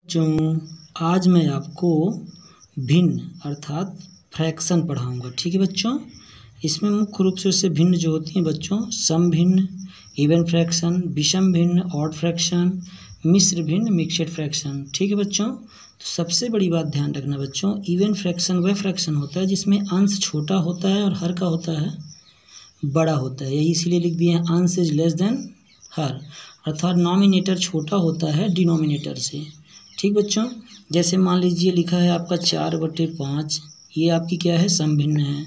बच्चों आज मैं आपको भिन्न अर्थात फ्रैक्शन पढ़ाऊंगा। ठीक है बच्चों, इसमें मुख्य रूप से उससे भिन्न जो होती हैं बच्चों, सम भिन्न, इवन फ्रैक्शन, विषम भिन्न, ऑड फ्रैक्शन, मिश्र भिन्न, मिक्सड फ्रैक्शन। ठीक है बच्चों, तो सबसे बड़ी बात ध्यान रखना बच्चों, इवन फ्रैक्शन वह फ्रैक्शन होता है जिसमें अंश छोटा होता है और हर का होता है बड़ा होता है। यही इसीलिए लिख दिए हैं अंश इज लेस देन हर, अर्थात नॉमिनेटर छोटा होता है डिनोमिनेटर से। ठीक बच्चों, जैसे मान लीजिए लिखा है आपका 4/5, ये आपकी क्या है, सम भिन्न है,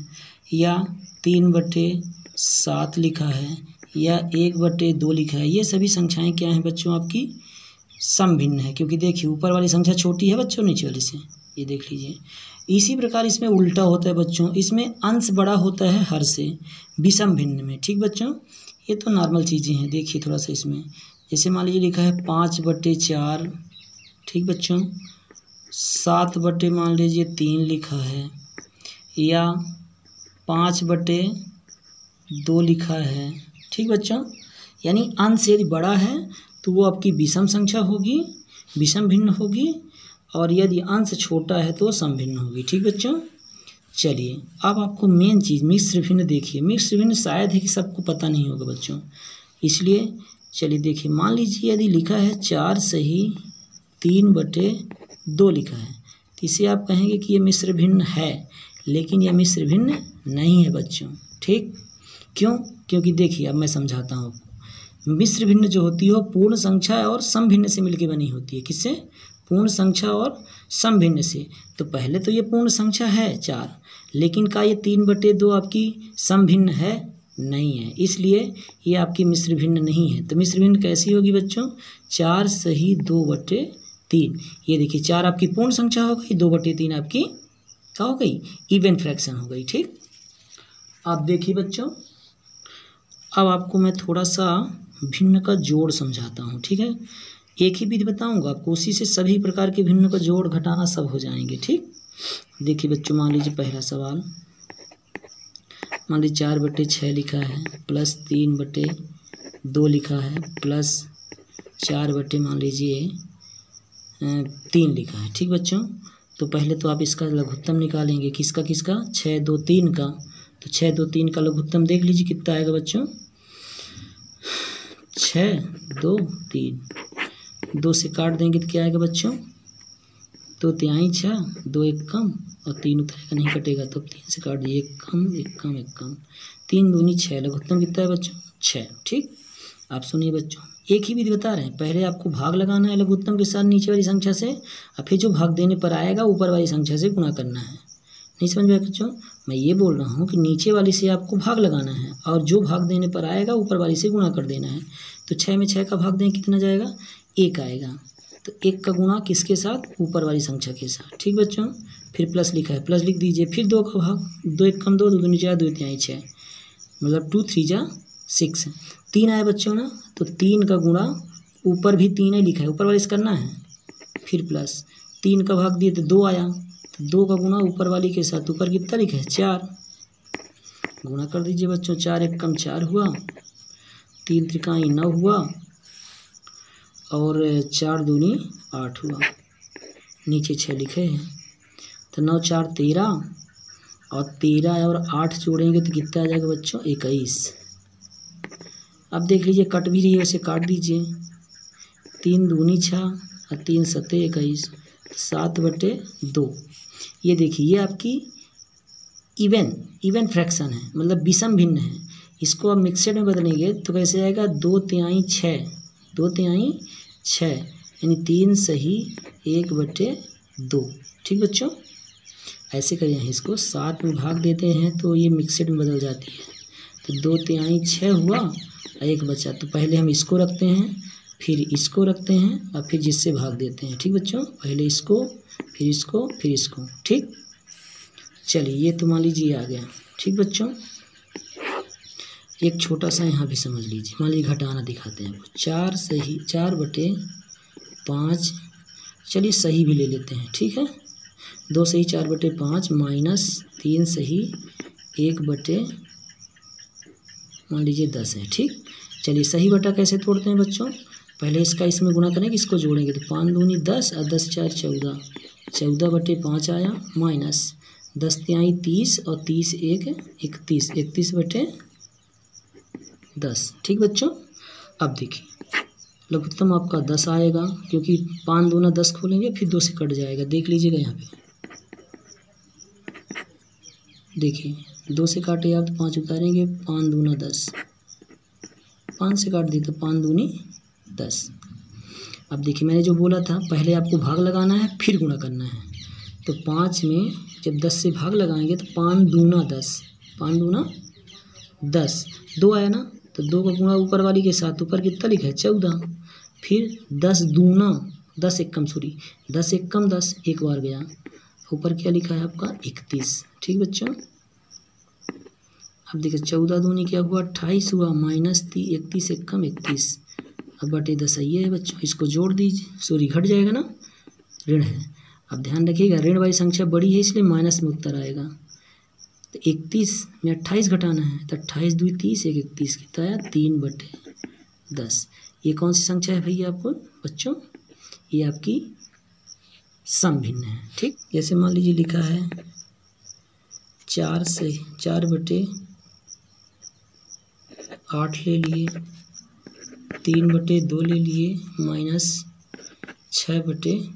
या 3/7 लिखा है, या 1/2 लिखा है। ये सभी संख्याएं क्या हैं बच्चों, आपकी सम भिन्न है, क्योंकि देखिए ऊपर वाली संख्या छोटी है बच्चों नीचे वाली से, ये देख लीजिए। इसी प्रकार इसमें उल्टा होता है बच्चों, इसमें अंश बड़ा होता है हर से विषम भिन्न में। ठीक बच्चों, ये तो नॉर्मल चीज़ें हैं। देखिए थोड़ा सा इसमें, जैसे मान लीजिए लिखा है 5/4, ठीक बच्चों, 7/ मान लीजिए 3 लिखा है, या 5/2 लिखा है। ठीक बच्चों, यानी अंश यदि बड़ा है तो वो आपकी विषम संख्या होगी, विषम भिन्न होगी, और यदि अंश छोटा है तो सम भिन्न होगी। ठीक बच्चों, चलिए अब आपको मेन चीज़ मिश्र भिन्न देखिए। मिश्र भिन्न शायद है कि सबको पता नहीं होगा बच्चों, इसलिए चलिए देखिए, मान लीजिए यदि लिखा है 4 सही 3/2 लिखा है, तो इसे आप कहेंगे कि ये मिश्र भिन्न है, लेकिन यह मिश्र भिन्न नहीं है बच्चों। ठीक, क्यों? क्योंकि देखिए अब मैं समझाता हूँ आपको। मिश्र भिन्न जो होती है वो पूर्ण संख्या और सम भिन्न से मिलकर बनी होती है। किससे? पूर्ण संख्या और सम भिन्न से। तो पहले तो ये पूर्ण संख्या है 4, लेकिन का ये 3/2 आपकी सम भिन्न है? नहीं है, इसलिए ये आपकी मिश्र भिन्न नहीं है। तो मिश्र भिन्न कैसी होगी बच्चों? 4 सही 2/3। ये देखिए 4 आपकी पूर्ण संख्या हो गई, 2/3 आपकी क्या हो गई, इवन फ्रैक्शन हो गई। ठीक, अब देखिए बच्चों, अब आपको मैं थोड़ा सा भिन्न का जोड़ समझाता हूँ। ठीक है, एक ही विधि बताऊंगा आपको, उसी से सभी प्रकार के भिन्न का जोड़ घटाना सब हो जाएंगे। ठीक, देखिए बच्चों, मान लीजिए पहला सवाल, मान लीजिए 4/6 लिखा है, प्लस 3/2 लिखा है, प्लस 4/ मान लीजिए 3 लिखा है। ठीक बच्चों, तो पहले तो आप इसका लघुत्तम निकालेंगे, किसका किसका, 6, 2, 3 का। तो 6, 2, 3 का लघुत्तम देख लीजिए कितना आएगा बच्चों, 6, 2, 3, 2 से काट देंगे तो क्या आएगा बच्चों, 2 तिहाई 6, 2 एक कम, और 3 उतरेगा नहीं कटेगा, तो 3 से काट दिए, 1 कम 1 कम 1 कम, 3 दूनी 6, लघुत्तम कितना है बच्चों, 6। ठीक, आप सुनिए बच्चों, एक ही विधि बता रहे हैं, पहले आपको भाग लगाना है लघुत्तम के साथ नीचे वाली संख्या से, और फिर जो भाग देने पर आएगा ऊपर वाली संख्या से गुणा करना है। नहीं समझ में बच्चों, मैं ये बोल रहा हूँ कि नीचे वाली से आपको भाग लगाना है, और जो भाग देने पर आएगा ऊपर वाली से गुणा कर देना है। तो 6 में 6 का भाग दें कितना जाएगा, 1 आएगा। तो 1 का गुणा किसके साथ, ऊपर वाली संख्या के साथ। ठीक बच्चों, फिर प्लस लिखा है, प्लस लिख दीजिए, फिर 2 का भाग, 2 एक कम 2, 2 दूनी 4, 2 तिहाई 6, मतलब 2 3 जा 6, 3 आया बच्चों ना। तो 3 का गुणा, ऊपर भी 3 ही लिखा है, ऊपर वाले से करना है, फिर प्लस 3 का भाग दिए तो 2 आया, तो 2 का गुणा ऊपर वाली के साथ, ऊपर कितना लिखा है 4, गुणा कर दीजिए बच्चों, 4 एक कम 4 हुआ, 3 त्रिकाई 9 हुआ, और 4 दूनी 8 हुआ, नीचे 6 लिखे हैं। तो 9 4 13, और 13 और 8 जोड़ेंगे तो कितना आ जाएगा बच्चों, 21। अब देख लीजिए कट भी रही है, उसे काट दीजिए, 3 दूनी 6 और 3 सत्ते 21, 7/2। ये देखिए ये आपकी इवन फ्रैक्शन है, मतलब विषम भिन्न है। इसको आप मिक्सड में बदलेंगे तो कैसे आएगा, 2 तिहाई 6, 2 तिहाई 6, यानी 3 सही 1/2। ठीक बच्चों, ऐसे करिए, इसको 7 में भाग देते हैं तो ये मिक्सड में बदल जाती है। तो 2 तिहाई 6 हुआ, 1 बचा, तो पहले हम इसको रखते हैं, फिर इसको रखते हैं, और फिर जिससे भाग देते हैं। ठीक बच्चों, पहले इसको, फिर इसको, फिर इसको। ठीक, चलिए ये तो मान लीजिए आ गया। ठीक बच्चों, एक छोटा सा यहाँ भी समझ लीजिए, मान लीजिए घटाना दिखाते हैं आपको, 4 सही 4/5, चलिए सही भी ले लेते हैं। ठीक है, 2 सही 4/5 माइनस 3 सही 1/, मान लीजिए 10 है। ठीक, चलिए सही बटा कैसे तोड़ते हैं बच्चों, पहले इसका इसमें गुणा करेंगे, इसको जोड़ेंगे तो 5 दूनी 10 और 10 4 14, 14/5 आया माइनस 10 तिहाई 30 और 30 1 31, 31/10। ठीक बच्चों, अब देखिए लघुत्तम आपका 10 आएगा, क्योंकि 5 दूना 10 खोलेंगे फिर 2 से कट जाएगा। देख लीजिएगा यहाँ पे, देखिए 2 से काटे आप तो 5 उतारेंगे, 5 दूना 10, 5 से काट दी तो 5 दूनी 10। अब देखिए मैंने जो बोला था पहले आपको भाग लगाना है फिर गुणा करना है, तो 5 में जब 10 से भाग लगाएंगे तो 5 दूना 10, 5 दूना 10, 2 आया ना, तो 2 का गुणा ऊपर वाली के साथ, ऊपर कितना लिखा है 14, फिर 10 दूना 10 एकम 10 एक बार गया, ऊपर क्या लिखा है आपका 31। ठीक बच्चों, अब देखिए 14 दूनी क्या हुआ 28 हुआ, माइनस 31 एकम 31, अब बटे 10 ये है बच्चों, इसको जोड़ दीजिए, सॉरी घट जाएगा ना, ऋण है। अब ध्यान रखिएगा ऋण वाली संख्या बड़ी है इसलिए माइनस में उत्तर आएगा। तो 31 में 28 घटाना है, तो 28 दूनी 30 1 31 कितना आया 3/10। ये कौन सी संख्या है भैया आपको बच्चों, ये आपकी समभिन्न है। ठीक, जैसे मान लीजिए लिखा है 4/8 ले लिए, 3/2 ले लिए, माइनस 6/3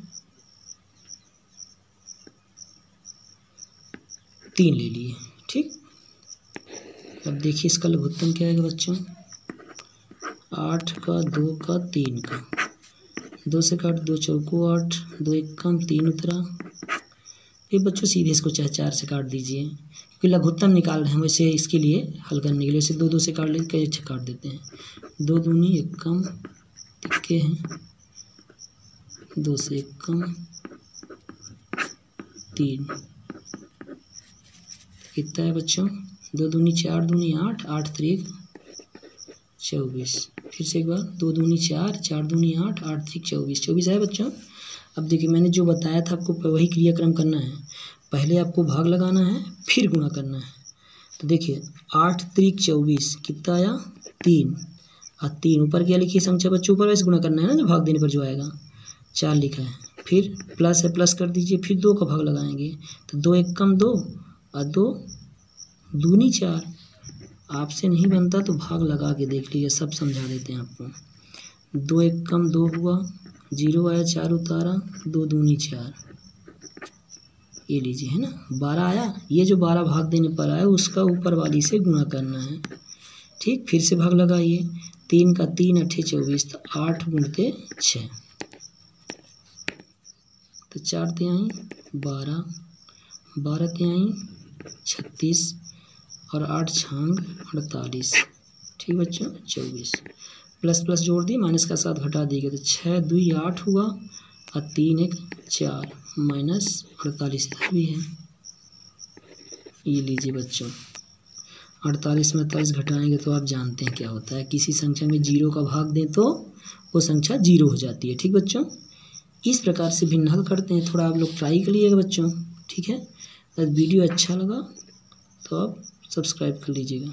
ले लिए। ठीक, अब देखिए इसका लघुत्तम क्या आएगा बच्चों, 8 का 2 का 3 का, 2 से काट 2 चौको 8, 2 एकम 3 उतरा। फिर बच्चों सीधे इसको चाहे 4 से काट दीजिए, क्योंकि लघुत्तम निकाल रहे हैं, वैसे इसके लिए हल करने के लिए वैसे 2 से काट लेते, कई अच्छा काट देते हैं। 2 दूनी एकम तिक्के हैं, 2 से एकम 3, कितना है बच्चों 2 दूनी 4 दूनी 8, 8 3 24, फिर से एक बार 2 दूनी 4, 4 दूनी 8, 8 3 24, 24 है बच्चों। अब देखिए मैंने जो बताया था आपको वही क्रियाक्रम करना है, पहले आपको भाग लगाना है फिर गुणा करना है। तो देखिए 8 3 24 कितना आया 3, और 3 ऊपर क्या लिखी संख्या बच्चों, ऊपर वैसे गुणा करना है ना, जो भाग देने पर जो आएगा 4 लिखा है, फिर प्लस है प्लस कर दीजिए, फिर 2 का भाग लगाएंगे तो 2 एकम 2 और 2 दूनी 4। आपसे नहीं बनता तो भाग लगा के देख लीजिए, सब समझा देते हैं आपको। 2 एकम 2 हुआ, 0 आया 4 उतारा, 2 दूनी 4, ये लीजिए है ना 12 आया। ये जो 12 भाग देने पर आया उसका ऊपर वाली से गुणा करना है। ठीक, फिर से भाग लगाइए, 3 का 3 8 24, तो 8 गुणते 6, तो 4 तिहाई 12, 12 तिहाई 36 और 8 छांग 48। ठीक बच्चों 24, प्लस प्लस जोड़ दिए, माइनस का साथ घटा दिएगा, तो 6 2 8 हुआ और 3 1 4, माइनस 48 इधर भी है। ये लीजिए बच्चों 48 में 48 घटाएंगे तो आप जानते हैं क्या होता है, किसी संख्या में 0 का भाग दें तो वो संख्या 0 हो जाती है। ठीक बच्चों, इस प्रकार से भिन्न हल करते हैं, थोड़ा आप लोग ट्राई करिएगा बच्चों। ठीक है, अगर वीडियो अच्छा लगा तो आप सब्सक्राइब कर लीजिएगा।